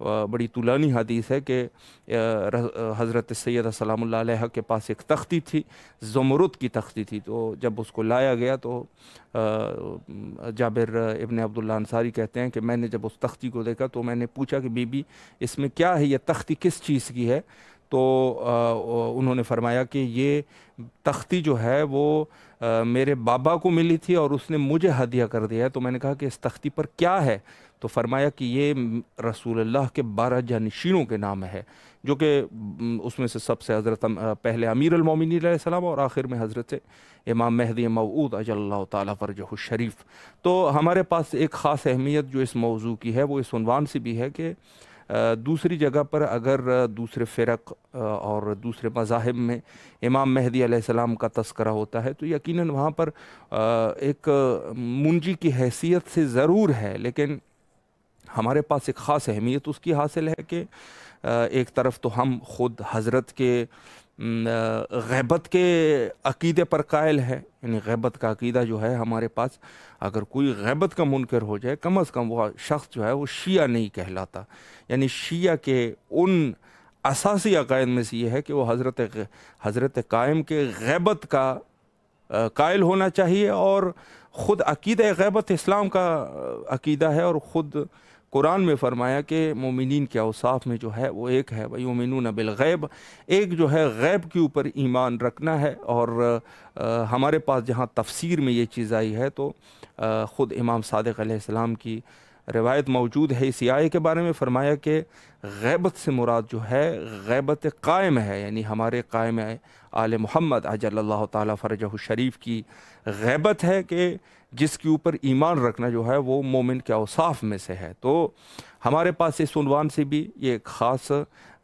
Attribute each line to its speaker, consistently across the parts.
Speaker 1: بڑی طولانی حدیث ہے کہ حضرت سیدہ سلام اللہ علیہ کے پاس ایک تختی تھی، زمرد کی تختی تھی، تو جب اس کو لایا گیا تو جابر ابن عبداللہ انصاری کہتے ہیں کہ میں نے جب اس تختی کو دیکھا تو میں نے پوچھا کہ بی بی اس میں کیا ہے، یہ تختی کس چیز کی ہے؟ تو انہوں نے فرمایا کہ یہ تختی جو ہے وہ میرے بابا کو ملی تھی اور اس نے مجھے ہدیہ کر دیا ہے۔ تو میں نے کہا کہ اس تختی پر کیا ہے؟ تو فرمایا کہ یہ رسول اللہ کے 12 جانشینوں کے نام ہے، جو کہ اس میں سے سب سے حضرت پہلے امیر المومنین علیہ السلام اور آخر میں حضرت امام مہدی موعود اجل اللہ تعالیٰ فرجہ الشریف۔ تو ہمارے پاس ایک خاص اہمیت جو اس موضوع کی ہے وہ اس عنوان سے بھی ہے کہ دوسری جگہ پر اگر دوسرے فرق اور دوسرے مذاہب میں امام مہدی علیہ السلام کا تذکرہ ہوتا ہے تو یقیناً وہاں پر ایک منجی کی حیثیت سے ضرور ہے، لیکن ہمارے پاس ایک خاص اہمیت اس کی حاصل ہے کہ ایک طرف تو ہم خود حضرت کے غیبت کے عقیدے پر قائل ہے، یعنی غیبت کا عقیدہ جو ہے ہمارے پاس، اگر کوئی غیبت کا منکر ہو جائے کم از کم وہ شخص جو ہے وہ شیعہ نہیں کہلاتا۔ یعنی شیعہ کے ان اساسی عقائد میں سے یہ ہے کہ وہ حضرت قائم کے غیبت کا قائل ہونا چاہیے، اور خود عقیدہ غیبت اسلام کا عقیدہ ہے، اور خود قرآن میں فرمایا کہ مومنین کے اوصاف میں جو ہے وہ ایک ہے وَيُؤْمِنُونَ بِالْغَيْبِ، ایک جو ہے غیب کے اوپر ایمان رکھنا ہے۔ اور ہمارے پاس جہاں تفسیر میں یہ چیز آئی ہے تو خود امام صادق علیہ السلام کی روایت موجود ہے اس آیے کے بارے میں، فرمایا کہ غیبت سے مراد جو ہے غیبت قائم ہے، یعنی ہمارے قائم آل محمد عجل اللہ تعالیٰ فرجہ الشریف کی غیبت ہے کہ جس کے اوپر ایمان رکھنا جو ہے وہ مومن کے اوصاف میں سے ہے۔ تو ہمارے پاس اس عنوان سے بھی یہ ایک خاص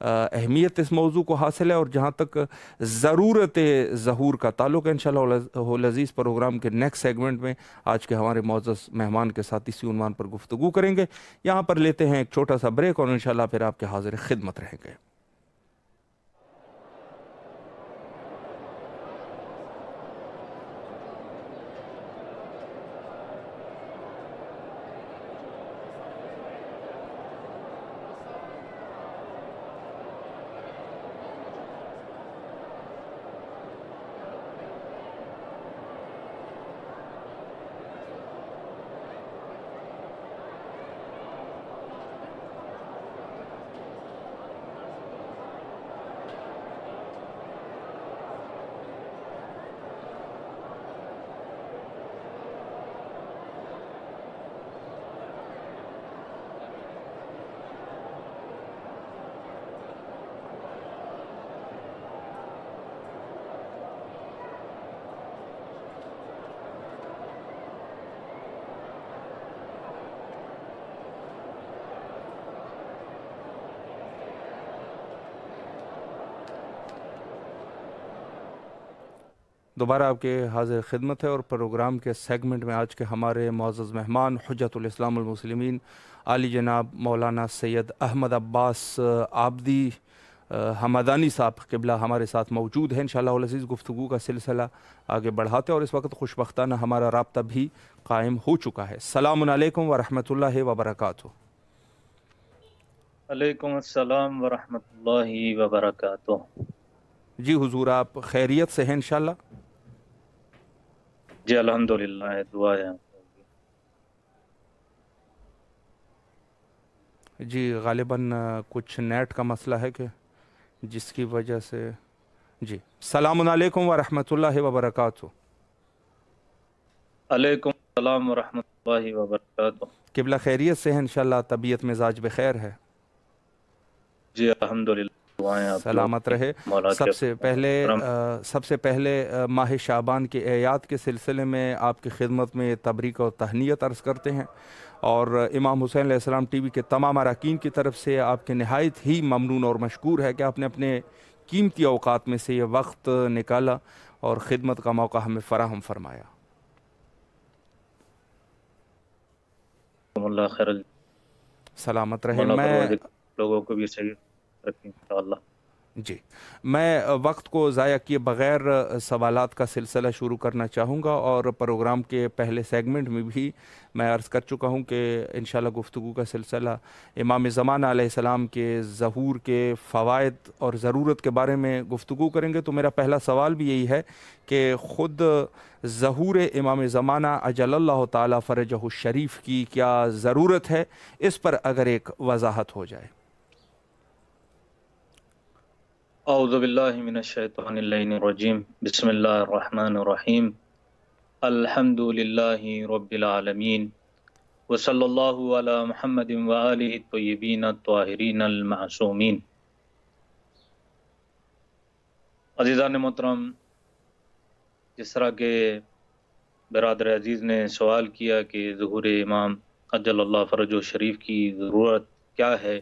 Speaker 1: اہمیت اس موضوع کو حاصل ہے، اور جہاں تک ضرورت ظہور کا تعلق ہے انشاءاللہ العزیز پروگرام کے نیکسٹ سیگمنٹ میں آج کے ہمارے معزز مہمان کے ساتھ اسی عنوان پر گفتگو کریں گے۔ یہاں پر لیتے ہیں ایک چھوٹا سا بریک اور انشاءاللہ پھر آپ کے حاضر خدمت رہیں گے۔ دوبارہ آپ کے حاضر خدمت ہے، اور پروگرام کے سیگمنٹ میں آج کے ہمارے معزز مہمان حجت الاسلام المسلمین عالی جناب مولانا سید احمد عباس عابدی حمدانی صاحب قبلہ ہمارے ساتھ موجود ہیں۔ انشاءاللہ العزیز گفتگو کا سلسلہ آگے بڑھاتے، اور اس وقت خوشبختانہ ہمارا رابطہ بھی قائم ہو چکا ہے۔ السلام علیکم ورحمۃ اللہ وبرکاتہ۔
Speaker 2: علیکم السلام ورحمۃ اللہ وبرکاتہ۔
Speaker 1: جی حضور، آپ خیریت سے ہیں انشاءاللہ؟
Speaker 2: جی الحمدللہ، دعا ہے۔
Speaker 1: جی غالباً کچھ نیٹ کا مسئلہ ہے کہ جس کی وجہ سے جی السلام علیکم ورحمۃ اللہ وبرکاتہ۔
Speaker 2: علیکم السلام ورحمۃ اللہ وبرکاتہ۔
Speaker 1: قبلہ خیریت سے ہیں انشاءاللہ؟ طبیعت مزاج بخیر ہے؟
Speaker 2: جی الحمدللہ، دعائیں آپ
Speaker 1: سلامت رہے۔ سب سے پہلے ماہ شعبان کے اعیاد کے سلسلے میں آپ کی خدمت میں تبریک اور تہنیت عرض کرتے ہیں، اور امام حسین علیہ السلام ٹی وی کے تمام اراکین کی طرف سے آپ کے نہایت ہی ممنون اور مشکور ہے کہ آپ نے اپنے قیمتی اوقات میں سے یہ وقت نکالا اور خدمت کا موقع ہمیں فراہم فرمایا۔
Speaker 2: اللہ خیر،
Speaker 1: سلامت رہے۔ میں
Speaker 2: لوگوں کو بھی صحیح رکھیں انشاءاللہ۔
Speaker 1: جی، میں وقت کو ضائع کیے بغیر سوالات کا سلسلہ شروع کرنا چاہوں گا، اور پروگرام کے پہلے سیگمنٹ میں بھی میں عرض کر چکا ہوں کہ انشاءاللہ گفتگو کا سلسلہ امام زمانہ علیہ السلام کے ظہور کے فوائد اور ضرورت کے بارے میں گفتگو کریں گے۔ تو میرا پہلا سوال بھی یہی ہے کہ خود ظہور امام زمانہ عجل اللہ تعالی فرجہ الشریف کی کیا ضرورت ہے، اس پر اگر ایک وضاحت ہو جائے۔
Speaker 2: اعوذ باللہ من الشیطان اللعین الرجیم، بسم اللہ الرحمن الرحیم، الحمد للہ رب العالمین، وصلی اللہ علی محمد وآلہ الطیبین الطاہرین المعصومین۔ عزیزان محترم، جس طرح کہ برادر عزیز نے سوال کیا کہ ظہور امام عجل اللہ فرجہ الشریف کی ضرورت کیا ہے،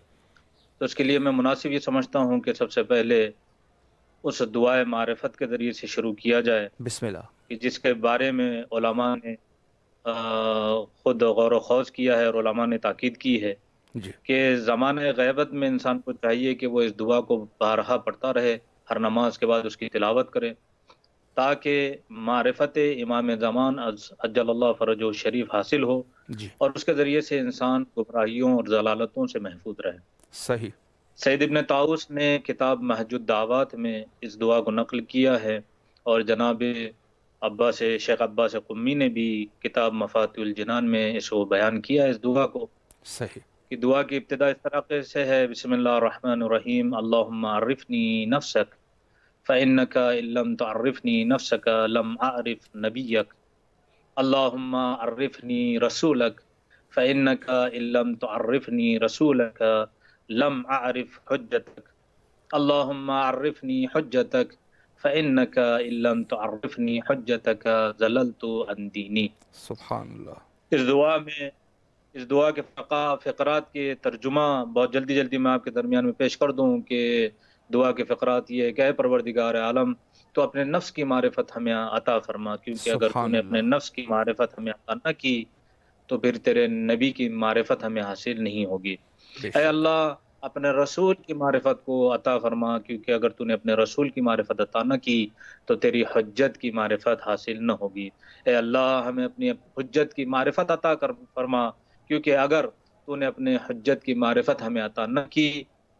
Speaker 2: تو اس کے لیے میں مناسب یہ سمجھتا ہوں کہ سب سے پہلے اس دعائے معرفت کے ذریعے سے شروع کیا جائے،
Speaker 1: بسم اللہ۔
Speaker 2: کہ جس کے بارے میں علماء نے خود غور و خوض کیا ہے اور علماء نے تاکید کی ہے
Speaker 1: جی
Speaker 2: کہ زمانہ غیبت میں انسان کو چاہیے کہ وہ اس دعا کو بارہا پڑھتا رہے، ہر نماز کے بعد اس کی تلاوت کرے، تاکہ معرفت امام زمان عجل اللہ فرجہ الشریف حاصل ہو،
Speaker 1: جی
Speaker 2: اور اس کے ذریعے سے انسان گمراہیوں اور ضلالتوں سے محفوظ رہے۔
Speaker 1: صحیح۔
Speaker 2: سید ابن طاؤس نے کتاب محج الدعوات میں اس دعا کو نقل کیا ہے، اور جناب شیخ عباس قمی نے بھی کتاب مفاتیح الجنان میں اس کو بیان کیا ہے، اس دعا کو،
Speaker 1: صحیح۔
Speaker 2: کہ دعا کی ابتدا اس طریقے سے ہے: بسم اللہ الرحمن الرحیم، اللہم عرفنی نفسک فإنک ان لم تعرفنی نفسک لم اعرف نبیک، اللہم عرفنی رسولک فإنک ان لم تعرفنی رسولک لم اعرف حجتک، اللہم عرفنی حجتک فإنک ان لم تعرفنی حجتک ضللت عن دینی۔
Speaker 1: سبحان اللہ۔
Speaker 2: اس دعا کے فقرات کے ترجمہ بہت جلدی میں آپ کے درمیان میں پیش کر دوں کہ دعا کے فقرات یہ ہے کہ اے پروردگار عالم، تو اپنے نفس کی معرفت ہمیں عطا فرما، کیونکہ اگر تو
Speaker 1: سبحان
Speaker 2: نے
Speaker 1: اللہ۔
Speaker 2: اپنے نفس کی معرفت ہمیں عطا نہ کی تو پھر تیرے نبی کی معرفت ہمیں حاصل نہیں ہوگی۔
Speaker 1: بے
Speaker 2: اے
Speaker 1: شک۔
Speaker 2: اللہ، اپنے رسول کی معرفت کو عطا فرما، کیونکہ اگر تو نے اپنے رسول کی معرفت عطا نہ کی تو تیری حجت کی معرفت حاصل نہ ہوگی۔ اے اللہ، ہمیں اپنی حجت کی معرفت عطا فرما، کیونکہ اگر تو نے اپنے حجت کی معرفت ہمیں عطا نہ کی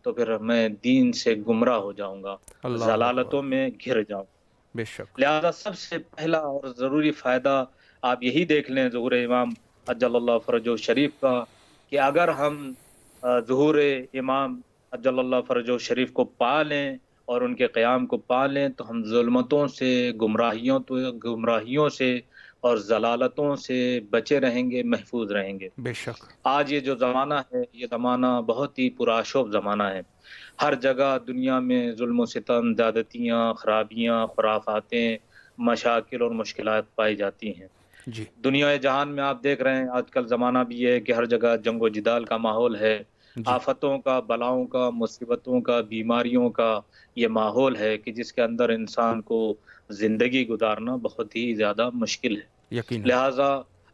Speaker 2: تو پھر میں دین سے گمراہ ہو جاؤں گا،
Speaker 1: اللہ اکبر۔
Speaker 2: ضلالتوں میں گھر جاؤں گا۔
Speaker 1: بے شک۔
Speaker 2: لہذا سب سے پہلا اور ضروری فائدہ آپ یہی دیکھ لیں ظہور امام عجل اللہ فرجہ الشریف کا، کہ اگر ہم ظہور امام عجل اللہ فرجہ الشریف کو پا لیں اور ان کے قیام کو پا لیں تو ہم ظلمتوں سے، گمراہیوں سے اور ضلالتوں سے بچے رہیں گے، محفوظ رہیں گے۔
Speaker 1: بے شک۔
Speaker 2: آج یہ جو زمانہ ہے، یہ زمانہ بہت ہی پرآشوب زمانہ ہے۔ ہر جگہ دنیا میں ظلم و ستم، زیادتیاں، خرابیاں، خرافاتیں، مشاکل اور مشکلات پائی جاتی ہیں۔
Speaker 1: جی
Speaker 2: دنیا جہان میں آپ دیکھ رہے ہیں آج کل زمانہ بھی یہ ہے کہ ہر جگہ جنگ و جدال کا ماحول ہے،
Speaker 1: جی
Speaker 2: آفتوں کا، بلاؤں کا، مصیبتوں کا، بیماریوں کا یہ ماحول ہے کہ جس کے اندر انسان کو زندگی گزارنا بہت ہی زیادہ مشکل ہے۔
Speaker 1: یقیناً۔
Speaker 2: لہٰذا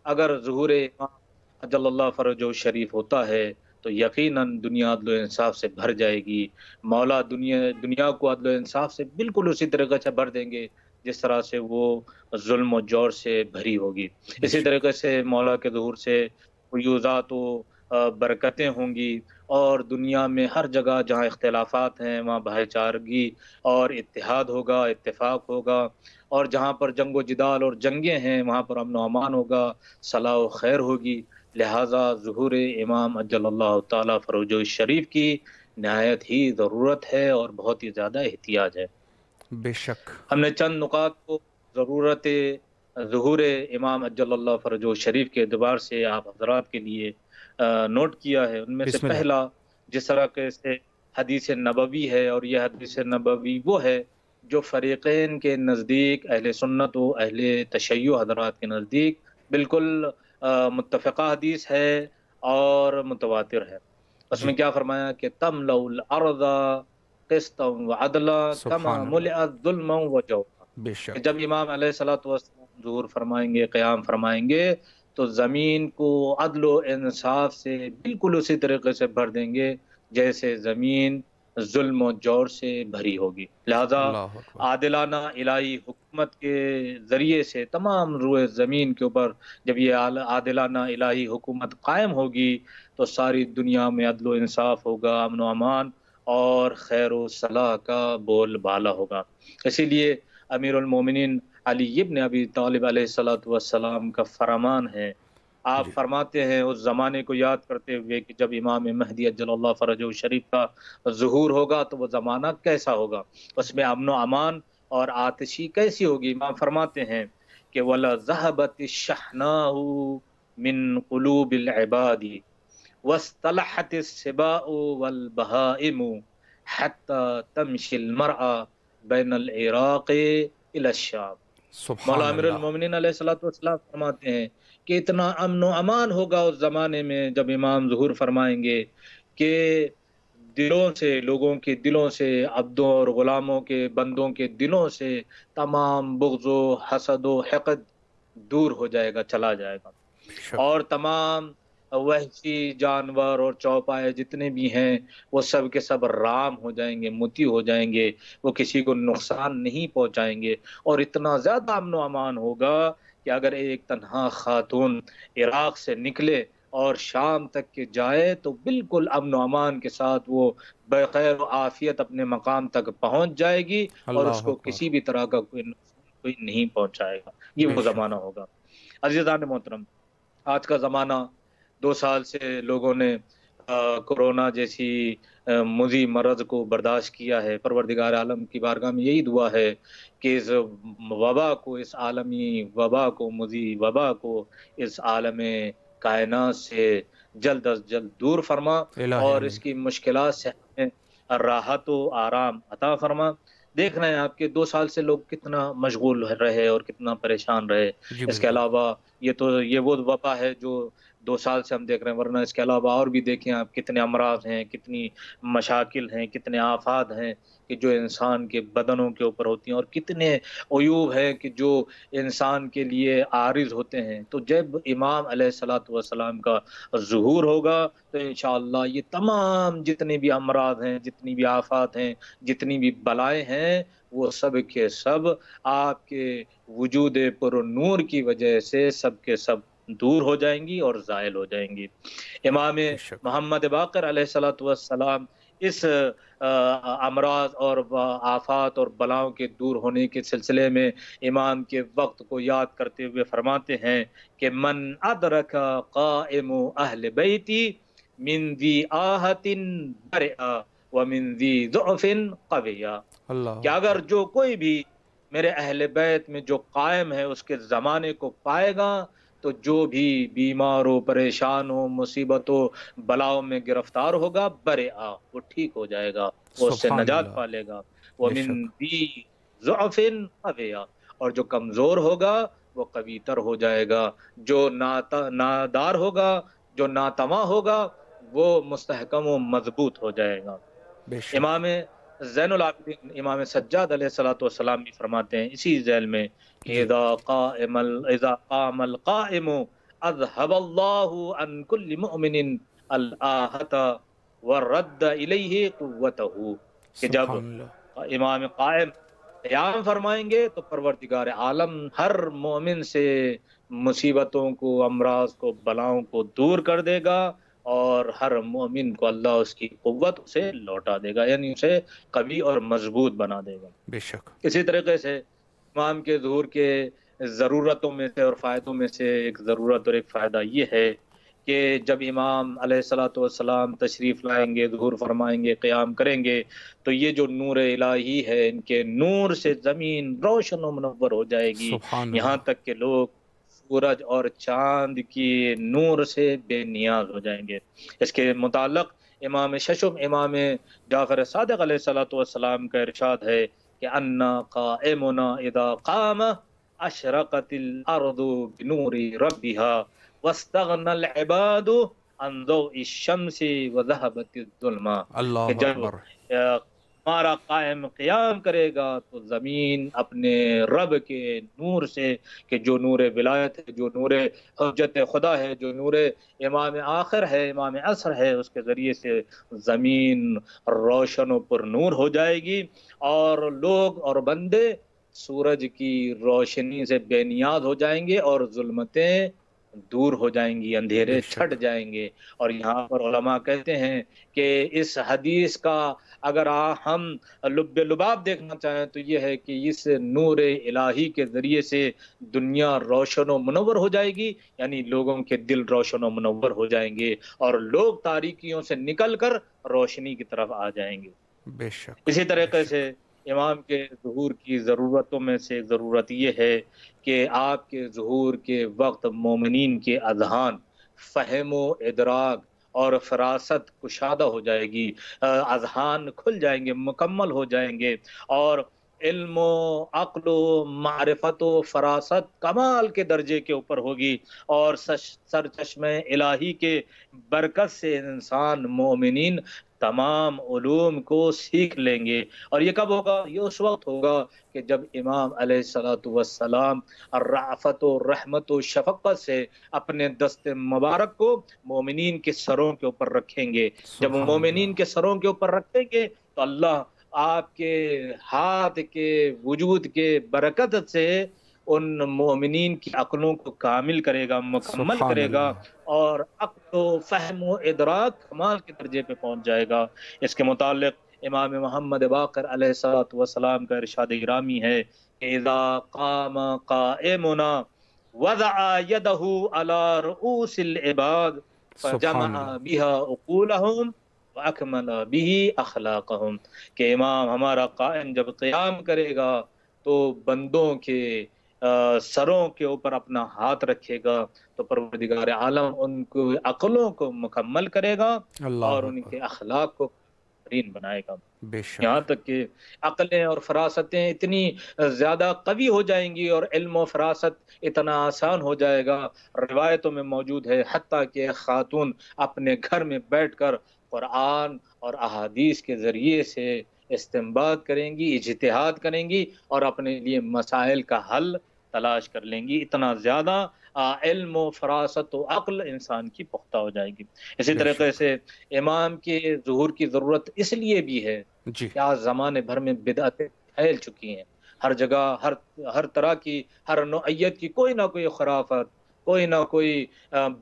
Speaker 2: اگر ظہور امام عجل اللہ فرجہ الشریف ہوتا ہے تو یقیناً دنیا عدل و انصاف سے بھر جائے گی۔ مولا دنیا کو عدل و انصاف سے بالکل اسی طریقے سے بھر دیں گے جس طرح سے وہ ظلم و جور سے بھری ہوگی۔
Speaker 1: بے
Speaker 2: اسی
Speaker 1: شک۔
Speaker 2: طریقے سے مولا کے ظہور سے فیوزات و برکتیں ہوں گی، اور دنیا میں ہر جگہ جہاں اختلافات ہیں وہاں بھائی چارگی اور اتحاد ہوگا، اتفاق ہوگا، اور جہاں پر جنگ و جدال اور جنگیں ہیں وہاں پر امن و امان ہوگا، صلاح و خیر ہوگی۔ لہٰذا ظہور امام عجل اللہ تعالی فرجہ الشریف کی نہایت ہی ضرورت ہے اور بہت ہی زیادہ احتیاج ہے۔
Speaker 1: بے شک۔
Speaker 2: ہم نے چند نکات کو ضرورت ظہور امام عجل اللہ فرجہ الشریف کے اعتبار سے آپ حضرات کے لیے نوٹ کیا ہے۔ ان میں سے
Speaker 1: بسم اللہ۔
Speaker 2: پہلا، جس طرح سے حدیث نبوی ہے، اور یہ حدیث نبوی وہ ہے جو فریقین کے نزدیک، اہل سنت و اہل تشیع حضرات کے نزدیک بالکل متفقہ حدیث ہے اور متواتر ہے۔ اس
Speaker 1: جی
Speaker 2: میں کیا فرمایا کہ تملأ الارض قسطا وعدلا کما
Speaker 1: سبحان اللہ۔
Speaker 2: ملئت ظلما وجورا،
Speaker 1: بے
Speaker 2: کہ
Speaker 1: شک۔
Speaker 2: جب امام علیہ الصلوۃ والسلام ظہور فرمائیں گے، قیام فرمائیں گے، تو زمین کو عدل و انصاف سے بالکل اسی طریقے سے بھر دیں گے جیسے زمین ظلم و جور سے بھری ہوگی۔ لہذا
Speaker 1: اللہ اکبر۔
Speaker 2: عادلانہ الہی حکومت کے ذریعے سے تمام روئے زمین کے اوپر جب یہ عادلانہ الہی حکومت قائم ہوگی تو ساری دنیا میں عدل و انصاف ہوگا، امن و امان اور خیر و صلاح کا بول بالا ہوگا۔ اسی لیے امیر المومنین علی ابن ابی طالب علیہ السلام کا فرمان ہے، آپ فرماتے ہیں اس زمانے کو یاد کرتے ہوئے کہ جب امام مہدی اجل اللہ فرجہ شریف کا ظہور ہوگا تو وہ زمانہ کیسا ہوگا، اس میں امن و امان اور آتشی کیسی ہوگی۔ امام فرماتے ہیں کہ وَلَا ذَهَبَتِ الشَّحْنَاءُ مِن قُلُوبِ الْعِبَادِ وَاسْتَلَحَتِ السِّبَاءُ وَالْبَهَائِمُ حَتَّى تَمْشِي الْمَرْأَ بَيْنَ الْعِرَاقِ إِلَى الشَّامِ۔ مولا
Speaker 1: سبحان
Speaker 2: امیر
Speaker 1: اللہ۔
Speaker 2: المومنین علیہ السلام فرماتے ہیں کہ اتنا امن و امان ہوگا اس زمانے میں جب امام ظہور فرمائیں گے کہ دلوں سے، لوگوں کے دلوں سے، عبدوں اور غلاموں کے، بندوں کے دلوں سے تمام بغض و حسد و حقد دور ہو جائے گا، چلا جائے گا، اور تمام وحشی جانور اور چوپائے جتنے بھی ہیں وہ سب کے سب رام ہو جائیں گے، موتی ہو جائیں گے، وہ کسی کو نقصان نہیں پہنچائیں گے، اور اتنا زیادہ امن و امان ہوگا کہ اگر ایک تنہا خاتون عراق سے نکلے اور شام تک کے جائے تو بالکل امن و امان کے ساتھ وہ بخیر و عافیت اپنے مقام تک پہنچ جائے گی، اور اس
Speaker 1: اللہ
Speaker 2: کو
Speaker 1: اکبر۔
Speaker 2: کسی بھی طرح کا کوئی نہیں پہنچائے گا۔ یہ
Speaker 1: بے
Speaker 2: وہ
Speaker 1: شک۔
Speaker 2: زمانہ ہوگا۔ عزیزان محترم، آج کا زمانہ 2 سال سے لوگوں نے کورونا جیسی مذی مرض کو برداشت کیا ہے۔ پروردگار عالم کی بارگاہ میں یہی دعا ہے کہ اس وبا کو، اس عالمی وبا کو، مذی وبا کو اس عالم کائنات سے جلد از جلد دور فرما،
Speaker 1: الہی
Speaker 2: اور
Speaker 1: آمین۔
Speaker 2: اس کی مشکلات سے ہمیں راحت و آرام عطا فرما۔ دیکھ رہے ہیں آپ کے 2 سال سے لوگ کتنا مشغول رہے اور کتنا پریشان رہے۔
Speaker 1: جی
Speaker 2: اس کے
Speaker 1: بالکل۔
Speaker 2: علاوہ یہ وہ وبا ہے جو 2 سال سے ہم دیکھ رہے ہیں، ورنہ اس کے علاوہ اور بھی دیکھیں آپ کتنے امراض ہیں، کتنی مشاکل ہیں، کتنے آفات ہیں کہ جو انسان کے بدنوں کے اوپر ہوتی ہیں، اور کتنے عیوب ہیں کہ جو انسان کے لیے عارض ہوتے ہیں۔ تو جب امام علیہ الصلوۃ والسلام کا ظہور ہوگا تو انشاءاللہ یہ تمام جتنے بھی امراض ہیں، جتنی بھی آفات ہیں، جتنی بھی بلائیں ہیں، وہ سب کے سب آپ کے وجود پر نور کی وجہ سے سب کے سب دور ہو جائیں گی اور زائل ہو جائیں گی۔ امام
Speaker 1: بے شک۔
Speaker 2: محمد باقر علیہ الصلوۃ والسلام اس امراض اور آفات اور بلاؤں کے دور ہونے کے سلسلے میں امام کے وقت کو یاد کرتے ہوئے فرماتے ہیں کہ من ادرک قائم اہل بیتی من ذی آہت برئا ومن ذی ضعف قویا،
Speaker 1: اللہ
Speaker 2: کہ اگر
Speaker 1: اکبر۔
Speaker 2: جو کوئی بھی میرے اہل بیت میں جو قائم ہے اس کے زمانے کو پائے گا تو جو بھی بیمار ہو، پریشان ہو، مصیبت ہو، بلاؤں میں گرفتار ہوگا، برئا، وہ ٹھیک ہو جائے گا، وہ اس سے
Speaker 1: سبحان
Speaker 2: نجات
Speaker 1: اللہ۔
Speaker 2: پا لے گا۔
Speaker 1: بے
Speaker 2: وَمِن
Speaker 1: شک۔
Speaker 2: ذِی ضعف قویا، اور جو کمزور ہوگا وہ قوی تر ہو جائے گا، جو نادار ہوگا، جو ناتواں ہوگا، وہ مستحکم و مضبوط ہو جائے گا۔
Speaker 1: بے شک۔
Speaker 2: امام زین العابدین امام سجاد علیہ الصلوۃ والسلام بھی فرماتے ہیں اسی ذیل میں کہ
Speaker 1: جی۔
Speaker 2: اذا قام القائم اذهب الله عن كل مؤمن الآهة ورد الیہ قوته، کہ جب
Speaker 1: سبحان اللہ۔
Speaker 2: امام قائم قیام فرمائیں گے تو پروردگار عالم ہر مومن سے مصیبتوں کو، امراض کو، بلاؤں کو دور کر دے گا، اور ہر مومن کو اللہ اس کی قوت سے لوٹا دے گا، یعنی اسے قوی اور مضبوط بنا دے گا۔
Speaker 1: بے شک۔
Speaker 2: اسی طریقے سے امام کے ظہور کے ضرورتوں میں سے اور فائدوں میں سے ایک ضرورت اور ایک فائدہ یہ ہے کہ جب امام علیہ الصلوۃ والسلام تشریف لائیں گے، ظہور فرمائیں گے، قیام کریں گے، تو یہ جو نور الہی ہے ان کے نور سے زمین روشن و منور ہو جائے گی،
Speaker 1: سبحان
Speaker 2: یہاں
Speaker 1: اللہ۔
Speaker 2: تک کہ لوگ سورج اور چاند کی نور سے بے نیاز ہو جائیں گے۔ اس کے متعلق امام ششم امام جعفر صادق علیہ الصلوۃ والسلام کا ارشاد ہے کہ انا قائمنا اذا قام اشرقت الارض بنور ربها واستغنى العباد عن ضوء الشمس وذهبت الظلمہ،
Speaker 1: اللہ
Speaker 2: کہ جب
Speaker 1: اکبر۔
Speaker 2: ہمارا قائم قیام کرے گا تو زمین اپنے رب کے نور سے، کہ جو نور ولایت ہے، جو نور حجت خدا ہے، جو نور امام آخر ہے، امام عصر ہے، اس کے ذریعے سے زمین روشن و پر نور ہو جائے گی، اور لوگ اور بندے سورج کی روشنی سے بے نیاز ہو جائیں گے، اور ظلمتیں دور ہو جائیں گی،
Speaker 1: بے
Speaker 2: اندھیرے چھٹ
Speaker 1: شک،
Speaker 2: جائیں گے۔ اور یہاں پر علماء کہتے ہیں کہ اس حدیث کا اگر ہم لب لباب دیکھنا چاہیں تو یہ ہے کہ اس نور الہی کے ذریعے سے دنیا روشن و منور ہو جائے گی، یعنی لوگوں کے دل روشن و منور ہو جائیں گے، اور لوگ تاریکیوں سے نکل کر روشنی کی طرف آ جائیں گے۔
Speaker 1: بے شک،
Speaker 2: اسی
Speaker 1: بے
Speaker 2: طریقے سے
Speaker 1: شک،
Speaker 2: امام کے ظہور کی ضرورتوں میں سے ایک ضرورت یہ ہے کہ آپ کے ظہور کے وقت مومنین کے اذہان فہم و ادراک اور فراست کشادہ ہو جائے گی، اذہان کھل جائیں گے، مکمل ہو جائیں گے، اور علم و عقل و معرفت و فراست کمال کے درجے کے اوپر ہوگی، اور سر چشمہ الہی کے برکت سے انسان مومنین تمام علوم کو سیکھ لیں گے۔ اور یہ کب ہوگا؟ یہ اس وقت ہوگا کہ جب امام علیہ الصلوۃ والسلام الرأفت و رحمت و شفقت سے اپنے دست مبارک کو مومنین کے سروں کے اوپر رکھیں گے۔ جب وہ
Speaker 1: سبحان
Speaker 2: مومنین
Speaker 1: اللہ،
Speaker 2: کے سروں کے اوپر رکھیں گے تو اللہ آپ کے ہاتھ کے وجود کے برکت سے ان مومنین کی عقلوں کو کامل کرے گا، مکمل
Speaker 1: سبحان
Speaker 2: کرے گا،
Speaker 1: اللہ،
Speaker 2: اور عقل و فہم و ادراک کمال کے درجے پہ پہنچ جائے گا۔ اس کے متعلق امام محمد باقر علیہ الصلوۃ والسلام کا ارشاد گرامی ہے کہ اذا قام قائمنا وضع يده على رؤوس العباد فجمع
Speaker 1: سبحان اللہ،
Speaker 2: بها عقولهم واكمل به اخلاقهم، کہ امام ہمارا قائم جب قیام کرے گا تو بندوں کے سروں کے اوپر اپنا ہاتھ رکھے گا تو پروردگار عالم ان کو عقلوں کو مکمل کرے گا اور
Speaker 1: اللہ
Speaker 2: ان
Speaker 1: اکبر،
Speaker 2: کے اخلاق کو بہترین بنائے گا،
Speaker 1: بے
Speaker 2: یہاں
Speaker 1: شک،
Speaker 2: تک کہ عقلیں اور فراستیں اتنی زیادہ قوی ہو جائیں گی اور علم و فراست اتنا آسان ہو جائے گا۔ روایتوں میں موجود ہے حتیٰ کہ ایک خاتون اپنے گھر میں بیٹھ کر قرآن اور احادیث کے ذریعے سے استنباط کریں گی، اجتہاد کریں گی، اور اپنے لیے مسائل کا حل تلاش کر لیں گی، اتنا زیادہ علم و فراست و عقل انسان کی پختہ ہو جائے گی۔ اسی
Speaker 1: بے
Speaker 2: طریقے
Speaker 1: شک،
Speaker 2: سے امام کے ظہور کی ضرورت اس لیے بھی ہے
Speaker 1: جی،
Speaker 2: کہ آج زمانے بھر میں بدعتیں پھیل چکی ہیں، ہر جگہ ہر طرح کی، ہر نوعیت کی کوئی نہ کوئی خرافت، کوئی نہ کوئی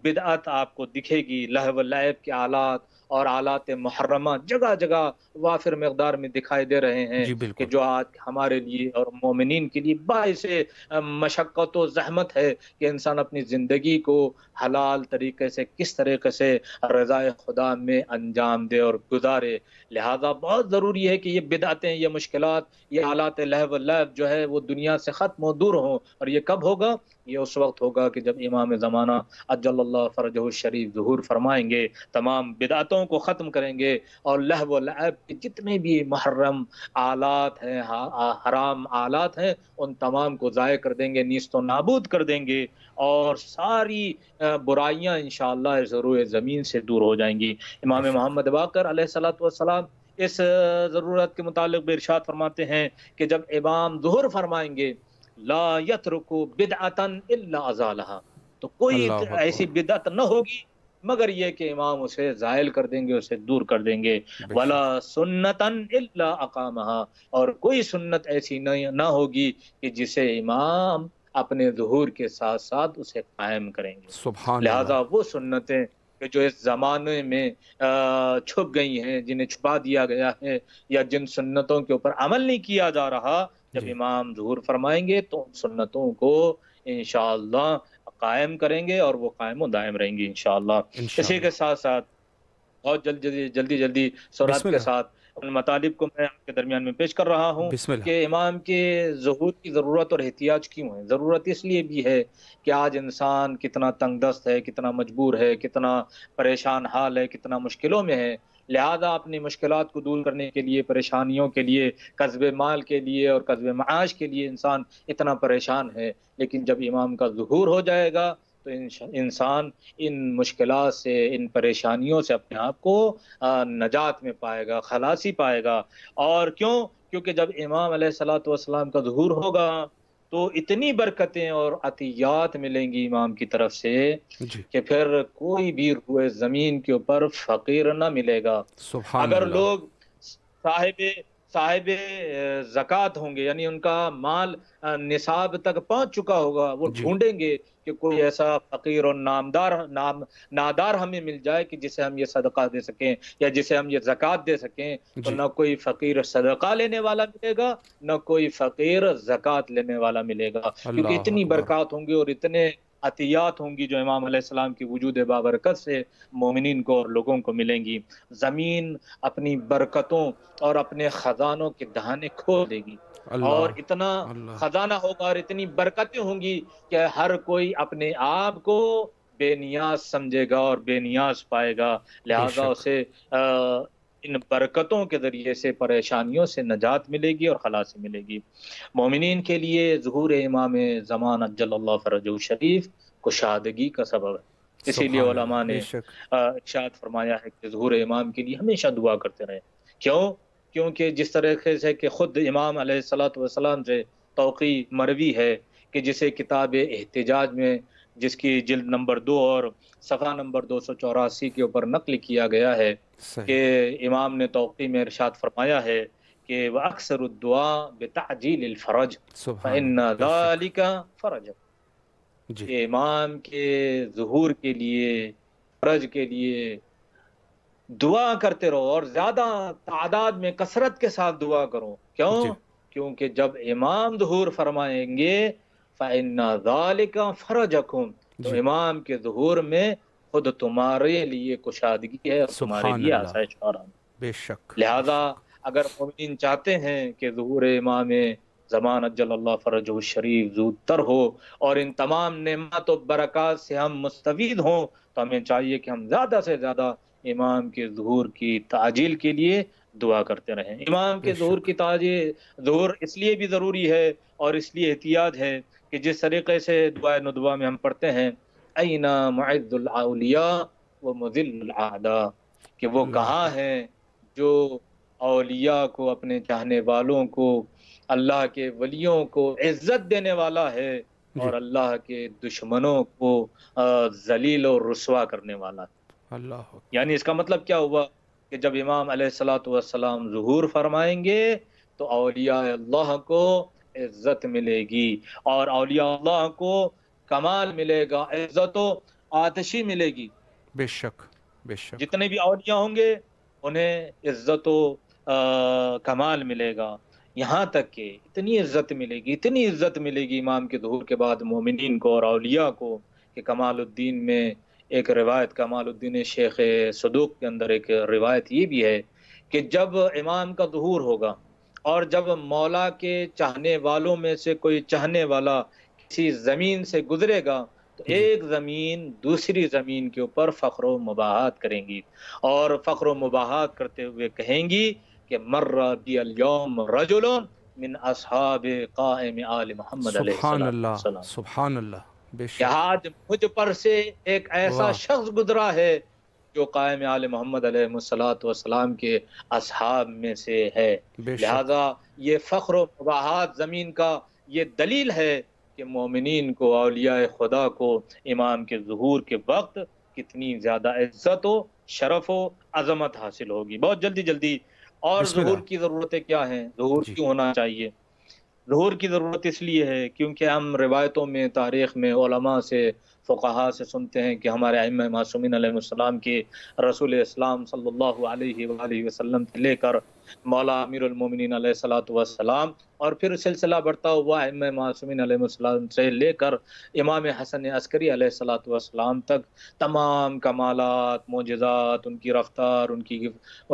Speaker 2: بدعت آپ کو دکھے گی، لہو و لعب کے آلات اور آلات محرمہ جگہ جگہ وافر مقدار میں دکھائی دے رہے ہیں،
Speaker 1: جی
Speaker 2: کہ
Speaker 1: بالکل،
Speaker 2: جو آج ہمارے لیے اور مومنین کے لیے باعث مشقت و زحمت ہے کہ انسان اپنی زندگی کو حلال طریقے سے کس طریقے سے رضا خدا میں انجام دے اور گزارے۔ لہذا بہت ضروری ہے کہ یہ بدعتیں، یہ مشکلات، یہ آلات لہو و لعب جو ہے وہ دنیا سے ختم و دور ہوں، اور یہ کب ہوگا؟ یہ اس وقت ہوگا کہ جب امام زمانہ اجل اللہ فرجہ الشریف ظہور فرمائیں گے، تمام بدعتوں کو ختم کریں گے، اور لہو و لعب کے جتنے بھی محرم آلات ہیں، حرام آلات ہیں، ان تمام کو ضائع کر دیں گے، نیست و نابود کر دیں گے، اور ساری برائیاں انشاءاللہ ضرور زمین سے دور ہو جائیں گی۔
Speaker 1: بے
Speaker 2: امام
Speaker 1: شک،
Speaker 2: محمد باقر علیہ الصلوۃ والسلام اس ضرورت کے متعلق بھی ارشاد فرماتے ہیں کہ جب امام ظہور فرمائیں گے لا یترکو بدعتا الا ازالها، تو کوئی
Speaker 1: اللہ
Speaker 2: ایسی
Speaker 1: اکبر،
Speaker 2: بدعت نہ ہوگی مگر یہ کہ امام اسے زائل کر دیں گے، اسے دور کر دیں گے۔
Speaker 1: بے
Speaker 2: ولا
Speaker 1: شک،
Speaker 2: سنتا الا اقامها، اور کوئی سنت ایسی نہ ہوگی کہ جسے امام اپنے ظہور کے ساتھ ساتھ اسے قائم کریں گے۔
Speaker 1: سبحان
Speaker 2: لہذا
Speaker 1: اللہ،
Speaker 2: وہ سنتیں کہ جو اس زمانے میں چھپ گئی ہیں، جنہیں چھپا دیا گیا ہے، یا جن سنتوں کے اوپر عمل نہیں کیا جا رہا، جب
Speaker 1: جی،
Speaker 2: امام ظہور فرمائیں گے تو ان سنتوں کو انشاءاللہ قائم کریں گے، اور وہ قائم و دائم رہیں گی انشاءاللہ۔ اسی کے
Speaker 1: انشاءاللہ،
Speaker 2: ساتھ ساتھ بہت جلدی
Speaker 1: بسم
Speaker 2: سورات کے
Speaker 1: اللہ،
Speaker 2: ساتھ ان مطالب کو میں آپ کے درمیان میں پیش کر رہا ہوں
Speaker 1: بسم اللہ،
Speaker 2: کہ امام کے ظہور کی ضرورت اور احتیاج کیوں ہے۔ ضرورت اس لیے بھی ہے کہ آج انسان کتنا تنگ دست ہے، کتنا مجبور ہے، کتنا پریشان حال ہے، کتنا مشکلوں میں ہے، لہذا اپنی مشکلات کو دور کرنے کے لیے، پریشانیوں کے لیے، کسب مال کے لیے اور کسب معاش کے لیے انسان اتنا پریشان ہے، لیکن جب امام کا ظہور ہو جائے گا تو انسان ان مشکلات سے، ان پریشانیوں سے اپنے آپ کو نجات میں پائے گا، خلاصی پائے گا۔ اور کیونکہ جب امام علیہ الصلوۃ والسلام کا ظہور ہوگا تو اتنی برکتیں اور عطیات ملیں گی امام کی طرف سے
Speaker 1: جی
Speaker 2: کہ پھر کوئی بھی روئے زمین کے اوپر فقیر نہ ملے گا۔
Speaker 1: سبحان
Speaker 2: اگر
Speaker 1: اللہ،
Speaker 2: لوگ صاحب صاحب زکوٰۃ ہوں گے، یعنی ان کا مال نصاب تک پہنچ چکا ہوگا، وہ
Speaker 1: جی
Speaker 2: ڈھونڈیں گے کہ کوئی ایسا فقیر اور نادار ہمیں مل جائے کہ جسے ہم یہ صدقہ دے سکیں یا جسے ہم یہ زکوٰۃ دے سکیں، تو
Speaker 1: جی
Speaker 2: نہ کوئی فقیر صدقہ لینے والا ملے گا، نہ کوئی فقیر زکوٰۃ لینے والا ملے گا، کیونکہ
Speaker 1: اللہ
Speaker 2: اتنی
Speaker 1: اکبر،
Speaker 2: برکات ہوں گی اور اتنے عطیات ہوں گی جو امام علیہ السلام کی وجود بابرکت سے مومنین کو اور لوگوں کو ملیں گی۔ زمین اپنی برکتوں اور اپنے خزانوں کے دہانے کھول دے گی، اور
Speaker 1: اللہ
Speaker 2: اتنا
Speaker 1: اللہ،
Speaker 2: خزانہ ہوگا اور اتنی برکتیں ہوں گی کہ ہر کوئی اپنے آپ کو بے نیاز سمجھے گا اور بے نیاز پائے گا،
Speaker 1: بے
Speaker 2: لہذا
Speaker 1: شک،
Speaker 2: اسے ان برکتوں کے ذریعے سے پریشانیوں سے نجات ملے گی اور خلاصی ملے گی۔ مومنین کے لیے ظہور امام زمان اجل اللہ فرجہ شریف کشادگی کا سبب ہے، اسی لیے
Speaker 1: سبحان اللہ،
Speaker 2: علماء
Speaker 1: بے
Speaker 2: نے
Speaker 1: شک،
Speaker 2: ارشاد فرمایا ہے کہ ظہور امام کے لیے ہمیشہ دعا کرتے رہیں۔ کیونکہ جس طریقے سے کہ خود امام علیہ الصلوۃ والسلام سے توقی مروی ہے کہ جسے کتاب احتجاج میں، جس کی جلد نمبر 2 اور صفحہ نمبر 284 کے اوپر نقل کیا گیا ہے کہ
Speaker 1: صحیح،
Speaker 2: امام نے توقی میں ارشاد فرمایا ہے کہ وَأَكْثَرُ الدُّعَاء بِتَعْجِيلِ الْفَرَجِ
Speaker 1: سبحان اللہ،
Speaker 2: فَإِنَّ
Speaker 1: بے شک،
Speaker 2: ذَلِكَ فَرَجٌ،
Speaker 1: جی
Speaker 2: کہ امام کے ظہور کے لیے، فرج کے لیے دعا کرتے رہو اور زیادہ تعداد میں کثرت کے ساتھ دعا کرو۔
Speaker 1: جی
Speaker 2: کیونکہ جب امام ظہور فرمائیں گے فَإِنَّ ذَلِكَ فَرَجَكُمْ، تو
Speaker 1: جی
Speaker 2: امام کے ظہور میں خود تمہارے لیے کشادگی ہے اور تمہارے
Speaker 1: سبحان
Speaker 2: لیے
Speaker 1: اللہ،
Speaker 2: آسائش اور آرام۔
Speaker 1: بے شک بے
Speaker 2: لہذا
Speaker 1: شک،
Speaker 2: اگر مومنین چاہتے ہیں کہ ظہور امام زمان اجل اللہ فرجہ الشریف زود تر ہو اور ان تمام نعمت و برکات سے ہم مستفید ہوں، تو ہمیں چاہیے کہ ہم زیادہ سے زیادہ امام کے ظہور کی تعجیل کے لیے دعا کرتے رہیں۔ امام
Speaker 1: بے
Speaker 2: کے ظہور
Speaker 1: شک،
Speaker 2: کی تعجیل، ظہور اس لیے بھی ضروری ہے اور اس لیے احتیاط ہے کہ جس طریقے سے دعائے ندوہ میں ہم پڑھتے ہیں این معد الاولیاء و مذل الاعداء، کہ وہ
Speaker 1: اللہ
Speaker 2: کہاں
Speaker 1: اکبر،
Speaker 2: ہیں جو اولیاء کو، اپنے چاہنے والوں کو، اللہ کے ولیوں کو عزت دینے والا ہے
Speaker 1: جی
Speaker 2: اور اللہ کے دشمنوں کو ذلیل و رسوا کرنے والا ہے۔
Speaker 1: اللہ اکبر،
Speaker 2: یعنی اس کا مطلب کیا ہوا کہ جب امام علیہ الصلوۃ والسلام ظہور فرمائیں گے تو اولیاء اللہ کو عزت ملے گی اور اولیاء اللہ کو کمال ملے گا، عزت و آتشی ملے گی۔
Speaker 1: بے شک بے شک،
Speaker 2: جتنے بھی اولیاء ہوں گے انہیں عزت و کمال ملے گا، یہاں تک کہ اتنی عزت ملے گی، اتنی عزت ملے گی امام کے ظہور کے بعد مومنین کو اور اولیاء کو کہ کمال الدین میں ایک روایت، کمال الدین شیخ صدوق کے اندر ایک روایت یہ بھی ہے کہ جب امام کا ظہور ہوگا اور جب مولا کے چاہنے والوں میں سے کوئی چاہنے والا کسی زمین سے گزرے گا تو
Speaker 1: جی
Speaker 2: ایک زمین دوسری زمین کے اوپر فخر و مباحات کریں گی اور فخر و مباحات کرتے ہوئے کہیں گی کہ مر بی الیوم رجل من اصحاب قائم آل محمد علیہ
Speaker 1: سبحان
Speaker 2: الصلوۃ
Speaker 1: اللہ،
Speaker 2: والسلام،
Speaker 1: سبحان اللہ، بے
Speaker 2: کہ
Speaker 1: شک،
Speaker 2: آج مجھ پر سے ایک ایسا
Speaker 1: واہ،
Speaker 2: شخص گزرا ہے جو قائم آل محمد علیہ الصلوۃ والسلام کے اصحاب میں سے ہے۔
Speaker 1: بے شک،
Speaker 2: لہذا یہ فخر و مباحات زمین کا یہ دلیل ہے کہ مومنین کو، اولیاء خدا کو امام کے ظہور کے وقت کتنی زیادہ عزت و شرف و عظمت حاصل ہوگی۔ بہت جلدی جلدی، اور
Speaker 1: بسم
Speaker 2: ظہور
Speaker 1: اللہ،
Speaker 2: کی ضرورتیں کیا ہیں؟ ظہور
Speaker 1: جی
Speaker 2: کیوں ہونا چاہیے؟ ظہور کی ضرورت اس لیے ہے کیونکہ ہم روایتوں میں، تاریخ میں، علماء سے، فقہا سے سنتے ہیں کہ ہمارے ائمہ معصومین علیہ السلام کی رسول اسلام صلی اللہ علیہ وآلہ وسلم سے لے کر مولا امیر المومنین علیہ الصلوۃ والسلام اور پھر سلسلہ بڑھتا ہوا ائمہ معصومین علیہ السلام سے لے کر امام حسن عسکری علیہ الصلوۃ والسلام تک تمام کمالات، معجزات، ان کی رفتار، ان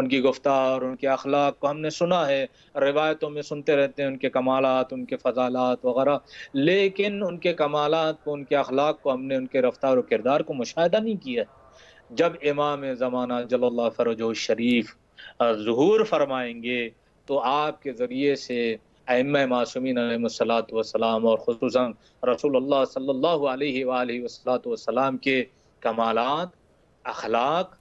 Speaker 2: کی گفتار، ان کے اخلاق کو ہم نے سنا ہے، روایتوں میں سنتے رہتے ہیں ان کے کمالات، ان کے فضالات وغیرہ، لیکن ان کے کمالات کو، ان کے اخلاق کو ہم نے ان کے رفتار و کردار کو مشاہدہ نہیں کیا۔ جب امام زمانہ جل اللہ فرجہ الشریف ظہور فرمائیں گے تو آپ کے ذریعے سے ائمہ معصومین علیہ الصلوۃ والسلام اور خصوصاً رسول اللہ صلی اللہ علیہ وآلہ وسلم کے کمالات، اخلاق،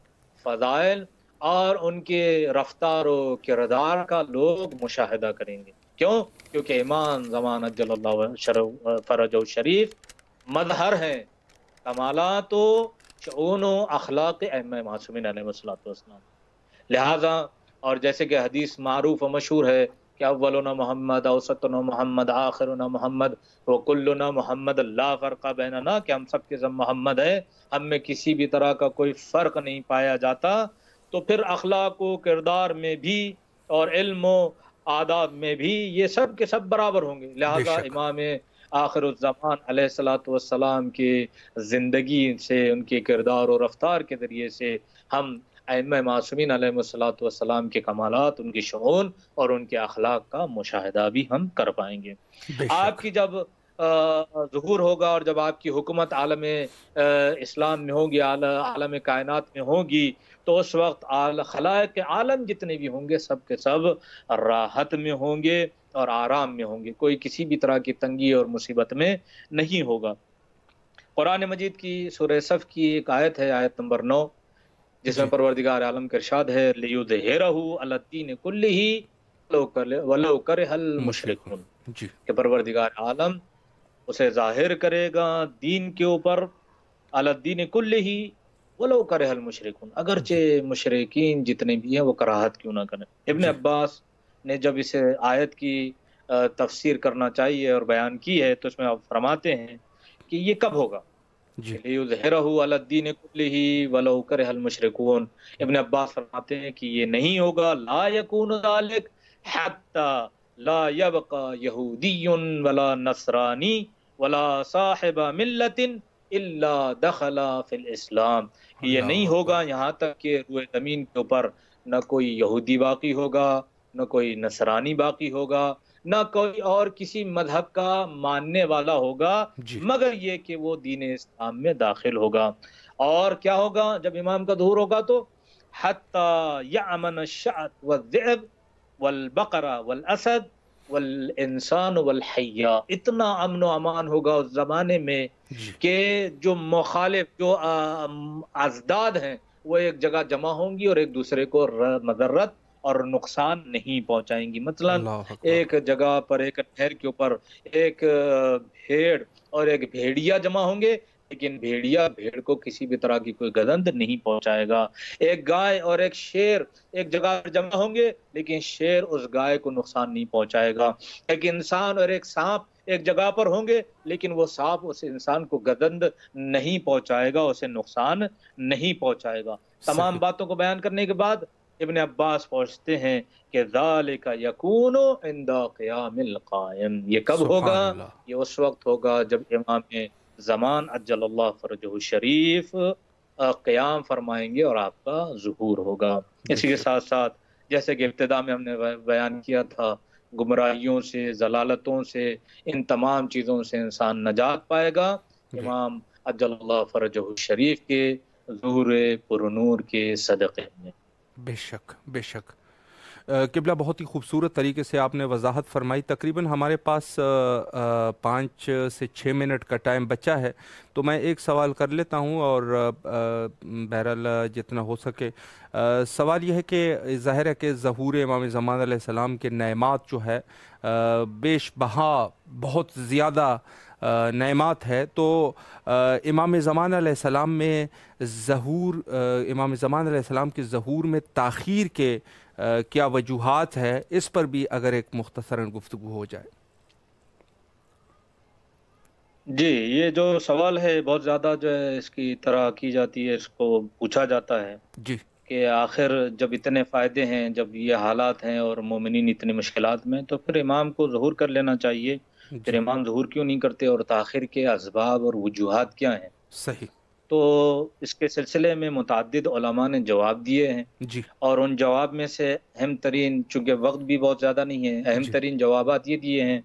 Speaker 2: فضائل اور ان کے رفتار و کردار کا لوگ مشاہدہ کریں گے۔ کیوں؟ کیونکہ امام زمان اجل اللہ فرجہ شریف مظہر ہیں کمالات و شعون و اخلاق ائمہ معصومین علیہ السلام۔ لہذا اور جیسے کہ حدیث معروف و مشہور ہے کہ اولنا محمد، اوسطنا محمد، آخرنا محمد وکلنا محمد لا فرق بیننا، کہ ہم سب کے سب محمد ہیں، ہم میں کسی بھی طرح کا کوئی فرق نہیں پایا جاتا۔ تو پھر اخلاق و کردار میں بھی اور علم و آداب میں بھی یہ سب کے سب برابر ہوں گے۔ لہذا امام آخر الزمان علیہ الصلوۃ والسلام کی زندگی سے، ان کے کردار و رفتار کے ذریعے سے ہم ائمہ معصومین علیہ الصلوۃ والسلام کے کمالات، ان کی شعون اور ان کے اخلاق کا مشاہدہ بھی ہم کر پائیں گے۔ آپ کی جب ظہور ہوگا اور جب آپ کی حکومت عالم اسلام میں ہوگی، عالم کائنات میں ہوگی، تو اس وقت خلائق عالم جتنے بھی ہوں گے سب کے سب راحت میں ہوں گے اور آرام میں ہوں گے، کوئی کسی بھی طرح کی تنگی اور مصیبت میں نہیں ہوگا۔ قرآن مجید کی سورہ صف کی ایک آیت ہے، آیت نمبر 9، جس میں پروردگار عالم کا ارشاد ہے لِيُظْهِرَهُ عَلَى الدِّينِ كُلِّهِ وَلَوْ كَرِهَ الْمُشْرِكُونَ، کہ پروردگار عالم اسے ظاہر کرے گا دین کے اوپر، عَلَى الدِّينِ كُلِّهِ وَلَوْ كَرِهَ الْمُشْرِكُونَ، اگرچہ مشرکین جتنے بھی ہیں وہ کراہت کیوں نہ کریں۔ ابن عباس نے جب اس آیت کی تفسیر کرنا چاہیے اور بیان کی ہے تو اس میں آپ فرماتے ہیں کہ یہ کب ہوگا؟ لِيُظْهِرَهُ عَلَى الدِّينِ كُلِّهِ وَلَوْ كَرِهَ الْمُشْرِكُونَ۔ ابن عباس فرماتے ہیں کہ یہ نہیں ہوگا، لا يَكُونُ ذَلِكَ حَتَّى لَا يَبْقَى يَهُودِيٌّ وَلَا نَصْرَانِي وَلَا صَاحِبَ مِلَّةٍ إِلَّا دَخَلَ فِي الْإِسْلَامِ، یہ نہیں ہوگا یہاں تک کہ روئے زمین کے اوپر نہ کوئی یہودی باقی ہوگا، نہ کوئی نصرانی باقی ہوگا، نہ کوئی اور کسی مذہب کا ماننے والا ہوگا، مگر یہ کہ وہ دین اسلام میں داخل ہوگا۔ اور کیا ہوگا جب امام کا ظہور ہوگا؟ تو حتی یأمن الشعث والذئب والبقرہ والاسد والانسان والحیہ، اتنا امن و امان ہوگا اس زمانے میں کہ جو مخالف، جو ازداد ہیں، وہ ایک جگہ جمع ہوں گی اور ایک دوسرے کو مضرت اور نقصان نہیں پہنچائیں گی۔ مثلا ایک جگہ پر، ایک نہر کے اوپر ایک بھیڑ اور ایک بھیڑیا جمع ہوں گے، لیکن بھیڑیا بھیڑ کو کسی بھی طرح کی کوئی گزند نہیں پہنچائے گا۔ ایک گائے اور ایک شیر ایک جگہ پر جمع ہوں گے، لیکن شیر اس گائے کو نقصان نہیں پہنچائے گا۔ ایک انسان اور ایک سانپ ایک جگہ پر ہوں گے، لیکن وہ سانپ اس انسان کو گزند نہیں پہنچائے گا، اسے نقصان نہیں پہنچائے گا۔ تمام باتوں کو بیان کرنے کے بعد ابن عباس پوچھتے ہیں کہ ذالک یکون عند قیام القائم، یہ کب ہوگا؟ یہ اس وقت ہوگا جب امام زمان عجل اللہ فرجہ الشریف قیام فرمائیں گے اور آپ کا ظہور ہوگا۔ اسی کے ساتھ ساتھ جیسے کہ ابتدا میں ہم نے بیان کیا تھا، گمراہیوں سے، ضلالتوں سے، ان تمام چیزوں سے انسان نجات پائے گا امام عجل اللہ فرجہ الشریف کے ظہور پرنور کے صدقے میں۔
Speaker 1: بے شک بے شک قبلہ، بہت ہی خوبصورت طریقے سے آپ نے وضاحت فرمائی۔ تقریباً ہمارے پاس 5 سے 6 منٹ کا ٹائم بچا ہے، تو میں ایک سوال کر لیتا ہوں اور بہرحال جتنا ہو سکے۔ سوال یہ ہے کہ ظاہر ہے کہ ظہور امام زمان علیہ السلام کے نعمات جو ہے بیش بہا، بہت زیادہ نعمات ہے، تو امام زمان علیہ السلام میں ظہور، امام زمان علیہ السلام کے ظہور میں تاخیر کے کیا وجوہات ہے، اس پر بھی اگر ایک مختصراً گفتگو ہو جائے۔
Speaker 2: جی، یہ جو سوال ہے بہت زیادہ جو ہے اس کی طرح کی جاتی ہے، اس کو پوچھا جاتا ہے
Speaker 1: جی
Speaker 2: کہ آخر جب اتنے فائدے ہیں، جب یہ حالات ہیں اور مومنین اتنی مشکلات میں، تو پھر امام کو ظہور کر لینا چاہیے۔ پھر امام ظہور کیوں نہیں کرتے اور تاخیر کے اسباب اور وجوہات کیا ہیں؟
Speaker 1: صحیح۔
Speaker 2: تو اس کے سلسلے میں متعدد علماء نے جواب دیے ہیں،
Speaker 1: جی
Speaker 2: اور ان جواب میں سے اہم ترین، چونکہ وقت بھی بہت زیادہ نہیں ہے، اہم ترین جوابات یہ دیے ہیں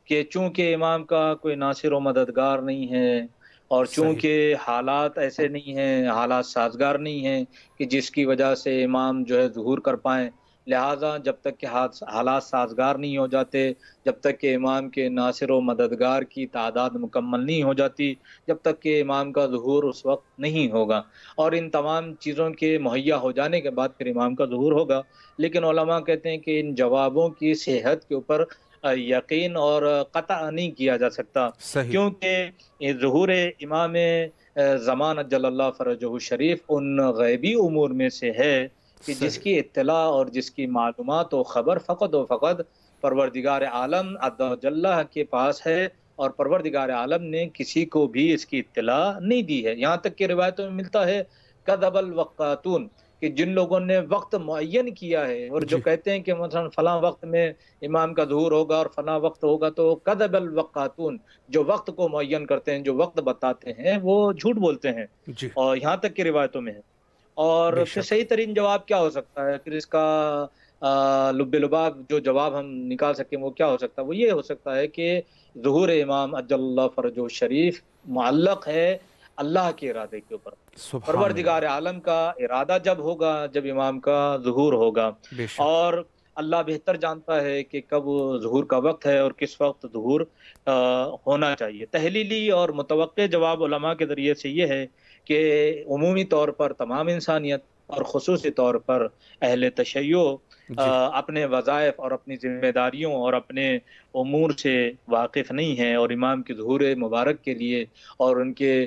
Speaker 2: کہ چونکہ امام کا کوئی ناصر و مددگار نہیں ہے، اور چونکہ حالات ایسے نہیں ہیں، حالات سازگار نہیں ہیں کہ جس کی وجہ سے امام جو ہے ظہور کر پائیں، لہٰذا جب تک کہ حالات سازگار نہیں ہو جاتے، جب تک کہ امام کے ناصر و مددگار کی تعداد مکمل نہیں ہو جاتی، جب تک کہ امام کا ظہور اس وقت نہیں ہوگا، اور ان تمام چیزوں کے مہیا ہو جانے کے بعد پھر امام کا ظہور ہوگا۔ لیکن علماء کہتے ہیں کہ ان جوابوں کی صحت کے اوپر یقین اور قطع نہیں کیا جا سکتا،
Speaker 1: صحیح،
Speaker 2: کیونکہ یہ ظہور امام زمان اجل اللہ فرجہ الشریف ان غیبی امور میں سے ہے کہ جس
Speaker 1: صحیح،
Speaker 2: کی اطلاع اور جس کی معلومات و خبر فقط و فقط پروردگار عالم عز و جل کے پاس ہے، اور پروردگار عالم نے کسی کو بھی اس کی اطلاع نہیں دی ہے۔ یہاں تک کہ روایتوں میں ملتا ہے کذب الوقاتون، کہ جن لوگوں نے وقت معین کیا ہے اور جو
Speaker 1: جی،
Speaker 2: کہتے ہیں کہ مثلا فلاں وقت میں امام کا ظہور ہوگا اور فلاں وقت ہوگا، تو کذب الوقاتون، جو وقت کو معین کرتے ہیں، جو وقت بتاتے ہیں، وہ جھوٹ بولتے ہیں،
Speaker 1: جی،
Speaker 2: اور یہاں تک کہ روایتوں میں ہے۔ اور
Speaker 1: بے
Speaker 2: پھر
Speaker 1: شک،
Speaker 2: صحیح ترین جواب کیا ہو سکتا ہے؟ پھر اس کا لب لباب جو جواب ہم نکال سکیں وہ کیا ہو سکتا ہے؟ وہ یہ ہو سکتا ہے کہ ظہور امام اجل اللہ فرجہ الشریف معلق ہے اللہ کے ارادے کے اوپر۔
Speaker 1: سبحان
Speaker 2: پروردگار
Speaker 1: اللہ،
Speaker 2: عالم کا ارادہ جب ہوگا، جب امام کا ظہور ہوگا،
Speaker 1: بے شک،
Speaker 2: اور اللہ بہتر جانتا ہے کہ کب ظہور کا وقت ہے اور کس وقت ظہور ہونا چاہیے۔ تحلیلی اور متوقع جواب علماء کے ذریعے سے یہ ہے کہ عمومی طور پر تمام انسانیت اور خصوصی طور پر اہل تشیع
Speaker 1: جی،
Speaker 2: اپنے وظائف اور اپنی ذمہ داریوں اور اپنے امور سے واقف نہیں ہیں، اور امام کے ظہور مبارک کے لیے اور ان کے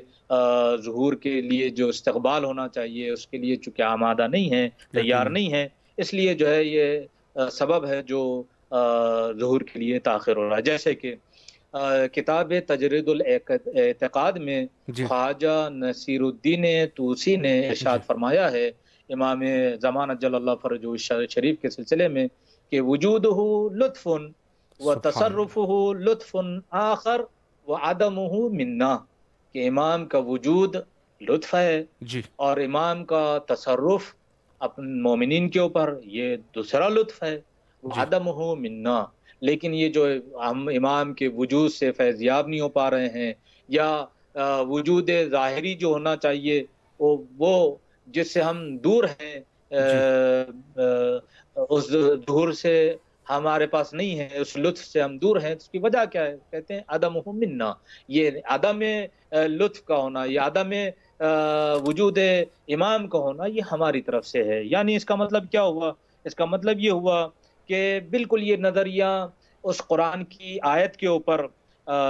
Speaker 2: ظہور کے لیے جو استقبال ہونا چاہیے اس کے لیے چونکہ آمادہ نہیں ہیں، تیار
Speaker 1: یقیناً،
Speaker 2: نہیں ہیں، اس لیے جو ہے یہ سبب ہے جو ظہور کے لیے تاخیر ہو رہا ہے۔ جیسے کہ کتاب تجرید الاعتقاد میں
Speaker 1: جی،
Speaker 2: خواجہ نصیر الدین طوسی نے ارشاد
Speaker 1: جی،
Speaker 2: فرمایا ہے امام زمان اجل اللہ فرجہ الشریف کے سلسلے میں کہ وجودہ لطف و
Speaker 1: سبحان اللہ،
Speaker 2: تصرفہ لطف آخر و عدمہ منا، کہ امام کا وجود لطف ہے
Speaker 1: جی،
Speaker 2: اور امام کا تصرف اپنے مومنین کے اوپر یہ دوسرا لطف ہے،
Speaker 1: جی،
Speaker 2: عدمہ منا۔ لیکن یہ جو ہم امام کے وجود سے فیضیاب نہیں ہو پا رہے ہیں، یا وجود ظاہری جو ہونا چاہیے وہ جس سے ہم دور ہیں،
Speaker 1: جی،
Speaker 2: اس ظہور سے ہمارے پاس نہیں ہے، اس لطف سے ہم دور ہیں، اس کی وجہ کیا ہے؟ کہتے ہیں عدم منا، یہ عدم لطف کا ہونا، یہ عدم وجود امام کا ہونا، یہ ہماری طرف سے ہے۔ یعنی اس کا مطلب کیا ہوا؟ اس کا مطلب یہ ہوا کہ بالکل یہ نظریہ اس قرآن کی آیت کے اوپر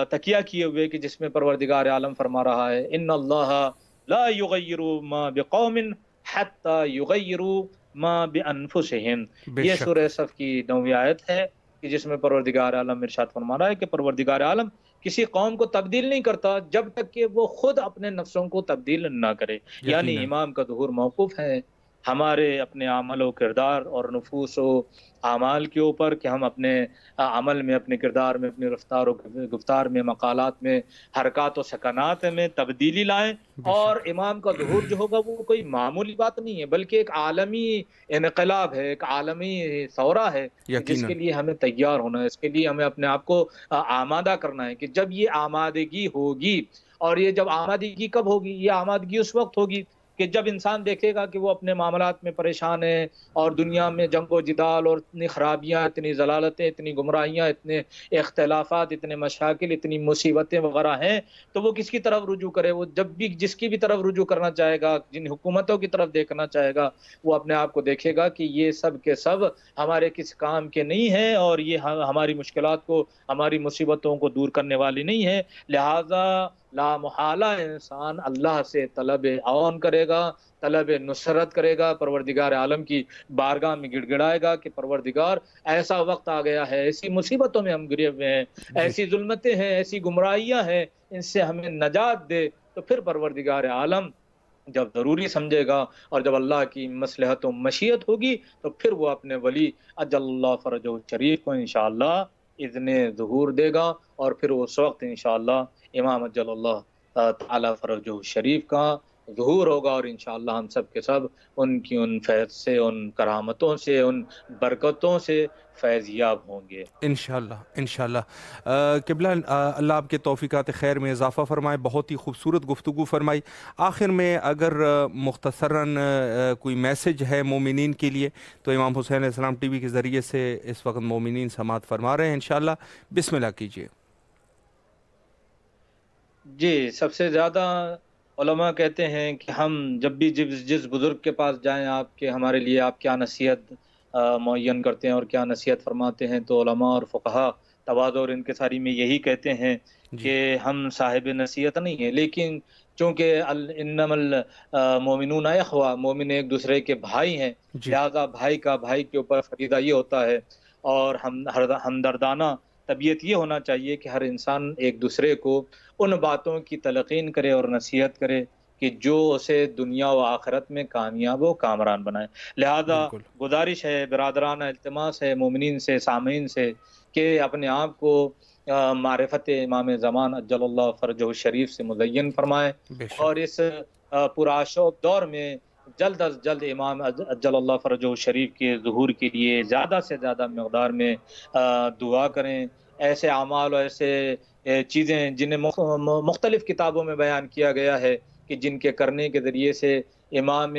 Speaker 2: تکیہ کیے ہوئے کہ جس میں پروردگار عالم فرما رہا ہے ان اللہ لا یغیر ما بقوم حتی یغیروا ما بانفسہم،
Speaker 1: بے
Speaker 2: یہ
Speaker 1: شک،
Speaker 2: سورہ صف کی 9ویں آیت ہے کہ جس میں پروردگار عالم ارشاد فرما رہا ہے کہ پروردگار عالم کسی قوم کو تبدیل نہیں کرتا جب تک کہ وہ خود اپنے نفسوں کو تبدیل نہ کرے۔ یعنی
Speaker 1: یقیناً،
Speaker 2: امام کا ظہور موقوف ہے ہمارے اپنے عمل و کردار اور نفوس و اعمال کے اوپر، کہ ہم اپنے عمل میں، اپنے کردار میں، اپنی رفتار و گفتار میں، مقالات میں، حرکات و سکنات میں تبدیلی لائیں۔
Speaker 1: بے
Speaker 2: اور
Speaker 1: شک،
Speaker 2: امام کا ظہور جو ہوگا وہ کوئی معمولی بات نہیں ہے، بلکہ ایک عالمی انقلاب ہے، ایک عالمی ثورہ ہے، جس
Speaker 1: یقیناً،
Speaker 2: کے لیے ہمیں تیار ہونا ہے، اس کے لیے ہمیں اپنے آپ کو آمادہ کرنا ہے کہ جب یہ آمادگی ہوگی، اور یہ جب آمادگی کب ہوگی؟ یہ آمادگی اس وقت ہوگی کہ جب انسان دیکھے گا کہ وہ اپنے معاملات میں پریشان ہے، اور دنیا میں جنگ و جدال اور اتنی خرابیاں، اتنی ضلالتیں، اتنی گمراہیاں، اتنے اختلافات، اتنے مشاکل، اتنی مصیبتیں وغیرہ ہیں، تو وہ کس کی طرف رجوع کرے؟ وہ جب بھی جس کی بھی طرف رجوع کرنا چاہے گا، جن حکومتوں کی طرف دیکھنا چاہے گا، وہ اپنے آپ کو دیکھے گا کہ یہ سب کے سب ہمارے کس کام کے نہیں ہیں، اور یہ ہماری مشکلات کو، ہماری مصیبتوں کو دور کرنے والی نہیں ہے۔ لہذا لا محالہ انسان اللہ سے طلب عون کرے گا، طلب نصرت کرے گا، پروردگار عالم کی بارگاہ میں گڑ گڑائے گا کہ پروردگار ایسا وقت آ گیا ہے، ایسی مصیبتوں میں ہم گرے ہوئے ہیں،
Speaker 1: جی،
Speaker 2: ایسی ظلمتیں ہیں، ایسی گمراہیاں ہیں، ان سے ہمیں نجات دے۔ تو پھر پروردگار عالم جب ضروری سمجھے گا اور جب اللہ کی مصلحت و مشیت ہوگی، تو پھر وہ اپنے ولی اجل اللہ فرجہ شریف کو انشاءاللہ اذن ظہور دے گا، اور پھر اس وقت انشاءاللہ امام اجل اللہ تعالی فرجہ شریف کا ظہور ہوگا، اور انشاءاللہ ہم سب کے سب ان کی ان فیض سے، ان کرامتوں سے، ان برکتوں سے فیض یاب ہوں گے۔
Speaker 1: انشاءاللہ انشاءاللہ۔ قبلہ اللہ آپ کے توفیقات خیر میں اضافہ فرمائے، بہت ہی خوبصورت گفتگو فرمائی۔ آخر میں اگر مختصراً کوئی میسج ہے مومنین کے لیے تو امام حسین علیہ السلام ٹی وی کے ذریعے سے اس وقت مومنین سماعت فرما رہے ہیں، انشاءاللہ بسم اللہ کیجیے۔
Speaker 2: جی، سب سے زیادہ علماء کہتے ہیں کہ ہم جب بھی جس بزرگ کے پاس جائیں، آپ کے ہمارے لیے آپ کیا نصیحت معین کرتے ہیں اور کیا نصیحت فرماتے ہیں، تو علماء اور فقہا تواضع اور انکساری میں یہی کہتے ہیں
Speaker 1: جی
Speaker 2: کہ ہم صاحب نصیحت نہیں ہیں، لیکن چونکہ انما المومنون اخوہ، مومن ایک دوسرے کے بھائی ہیں،
Speaker 1: جی
Speaker 2: لہذا بھائی کا بھائی کے اوپر فریضہ یہ ہوتا ہے، اور ہمدردانہ طبیعت یہ ہونا چاہیے کہ ہر انسان ایک دوسرے کو ان باتوں کی تلقین کرے اور نصیحت کرے کہ جو اسے دنیا و آخرت میں کامیاب و کامران بنائے۔ لہذا
Speaker 1: بالکل
Speaker 2: گزارش ہے، برادرانہ التماس ہے مومنین سے، سامعین سے، کہ اپنے آپ کو معرفت امام زمان اجل اللہ فرجہ شریف سے مزین فرمائے،
Speaker 1: بے
Speaker 2: اور
Speaker 1: شک
Speaker 2: اس پرآشوب دور میں جلد از جلد امام اجل اللہ فرجہ شریف کے ظہور کے لیے زیادہ سے زیادہ مقدار میں دعا کریں۔ ایسے اعمال اور ایسے چیزیں جنہیں مختلف کتابوں میں بیان کیا گیا ہے کہ جن کے کرنے کے ذریعے سے امام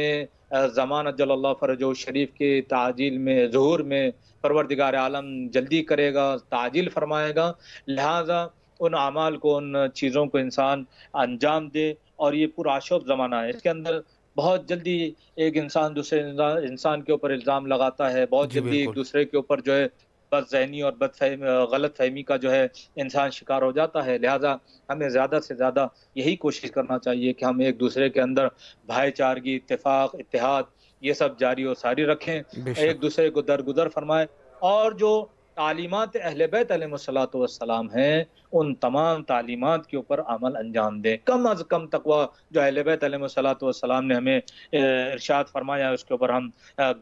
Speaker 2: زمان اجل اللہ فرجہ شریف کے تعجیل میں، ظہور میں پروردگار عالم جلدی کرے گا، تعجیل فرمائے گا، لہذا ان اعمال کو، ان چیزوں کو انسان انجام دے۔ اور یہ پرآشوب زمانہ ہے، اس کے اندر بہت جلدی ایک انسان دوسرے انسان کے اوپر الزام لگاتا ہے، بہت
Speaker 1: جی
Speaker 2: جلدی ایک
Speaker 1: بالکل
Speaker 2: دوسرے کے اوپر جو ہے بد ذہنی اور غلط فہمی کا جو ہے انسان شکار ہو جاتا ہے۔ لہذا ہمیں زیادہ سے زیادہ یہی کوشش کرنا چاہیے کہ ہم ایک دوسرے کے اندر بھائی چارگی، اتفاق، اتحاد یہ سب جاری و ساری رکھیں،
Speaker 1: بے
Speaker 2: ایک
Speaker 1: شک
Speaker 2: دوسرے کو درگزر فرمائیں، اور جو تعلیمات اہل بیت علیہ الصلوۃ والسلام ہیں ان تمام تعلیمات کے اوپر عمل انجام دیں۔ کم از کم تقوی جو اہل بیت علیہ الصلوۃ والسلام نے ہمیں ارشاد فرمایا اس کے اوپر ہم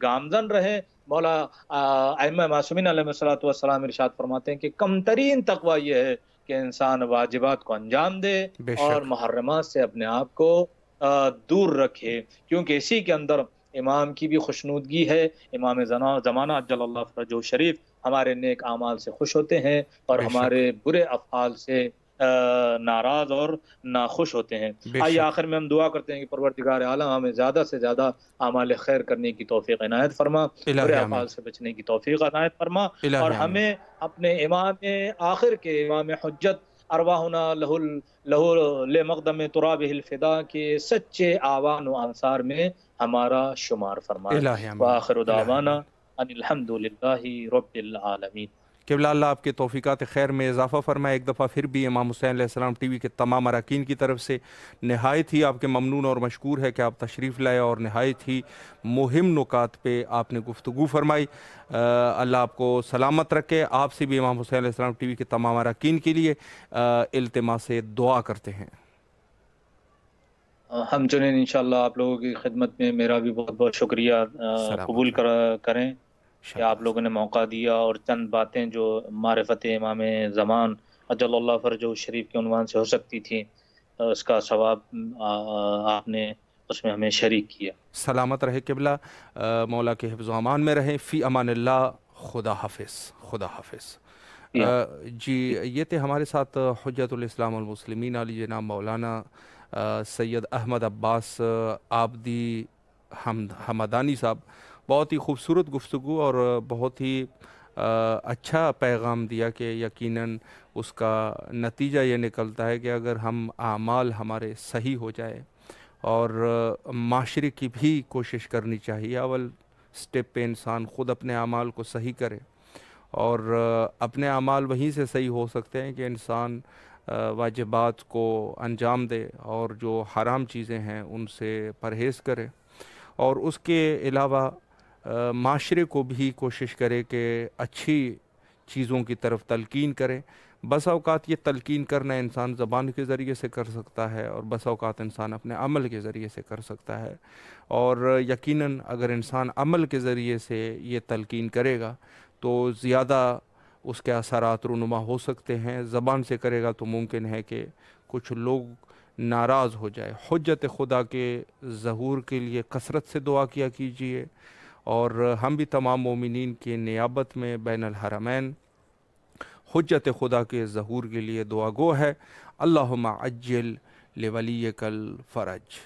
Speaker 2: گامزن رہیں۔ مولا ائمہ معصومین علیہ الصلوۃ والسلام ارشاد فرماتے ہیں کہ کم ترین تقوی یہ ہے کہ انسان واجبات کو انجام دے
Speaker 1: بے
Speaker 2: اور
Speaker 1: شک
Speaker 2: محرمات سے اپنے آپ کو دور رکھے، کیونکہ اسی کے اندر امام کی بھی خوشنودگی ہے۔ امام زمانہ اجل اللہ فرجہ شریف ہمارے نیک اعمال سے خوش ہوتے ہیں اور
Speaker 1: بے شک
Speaker 2: ہمارے برے افعال سے ناراض اور ناخوش ہوتے ہیں۔
Speaker 1: بے
Speaker 2: آئیے
Speaker 1: شک
Speaker 2: آخر میں ہم دعا کرتے ہیں کہ پروردگار عالم ہمیں زیادہ سے زیادہ اعمال خیر کرنے کی توفیق عنایت فرما، برے
Speaker 1: الہی آمین
Speaker 2: افعال سے بچنے کی توفیق عنایت فرما، اور
Speaker 1: الہی آمین
Speaker 2: ہمیں اپنے امام آخر کے، امام حجت ارواحنا لہو لمقدم ترابہ الفدا کے سچے آوان و انصار میں ہمارا شمار فرمائے۔
Speaker 1: الہی آمین
Speaker 2: وآخر
Speaker 1: الہی
Speaker 2: دعوانا
Speaker 1: آمین۔
Speaker 2: ان الحمد للہ رب العالمین۔
Speaker 1: قبلہ اللہ آپ کے توفیقات خیر میں اضافہ فرمائے۔ ایک دفعہ پھر بھی امام حسین علیہ السلام ٹی وی کے تمام اراکین کی طرف سے نہایت ہی آپ کے ممنون اور مشکور ہے کہ آپ تشریف لائے اور نہایت ہی مہم نکات پہ آپ نے گفتگو فرمائی۔ اللہ آپ کو سلامت رکھے۔ آپ سے بھی امام حسین علیہ السلام ٹی وی کے تمام اراکین کے لیے التماس دعا کرتے ہیں۔
Speaker 2: ہم چنین انشاءاللہ آپ لوگوں کی خدمت میں میرا بھی بہت بہت شکریہ قبول
Speaker 1: سلامت رہے
Speaker 2: کریں کہ آپ
Speaker 1: انشاءاللہ۔
Speaker 2: لوگوں نے موقع دیا، اور چند باتیں جو معرفت امام زمان اجل اللہ فرجہ شریف کے عنوان سے ہو سکتی تھی، اس کا ثواب آپ نے اس میں ہمیں شریک کیا۔
Speaker 1: سلامت رہے قبلہ، مولا کے حفظ و امان میں رہیں۔ فی امان اللہ، خدا حافظ، خدا حافظ۔ جی یہ تھے ہمارے ساتھ حجت الاسلام والمسلمین علی جناب مولانا سید احمد عباس عابدی حمدانی صاحب۔ بہت ہی خوبصورت گفتگو اور بہت ہی اچھا پیغام دیا کہ یقیناً اس کا نتیجہ یہ نکلتا ہے کہ اگر ہم اعمال ہمارے صحیح ہو جائے، اور معاشرے کی بھی کوشش کرنی چاہیے، اول سٹیپ پہ انسان خود اپنے اعمال کو صحیح کرے، اور اپنے اعمال وہیں سے صحیح ہو سکتے ہیں کہ انسان واجبات کو انجام دے اور جو حرام چیزیں ہیں ان سے پرہیز کرے، اور اس کے علاوہ معاشرے کو بھی کوشش کرے کہ اچھی چیزوں کی طرف تلقین کرے۔ بس اوقات یہ تلقین کرنا انسان زبان کے ذریعے سے کر سکتا ہے، اور بس اوقات انسان اپنے عمل کے ذریعے سے کر سکتا ہے، اور یقیناً اگر انسان عمل کے ذریعے سے یہ تلقین کرے گا تو زیادہ اس کے اثرات رونما ہو سکتے ہیں۔ زبان سے کرے گا تو ممکن ہے کہ کچھ لوگ ناراض ہو جائے۔ حجت خدا کے ظہور کے لیے کثرت سے دعا کیا کیجیے، اور ہم بھی تمام مومنین کی نیابت میں بین الحرمین حجت خدا کے ظہور کے لیے دعا گو ہے۔ اللہم عجل لولیک الفرج۔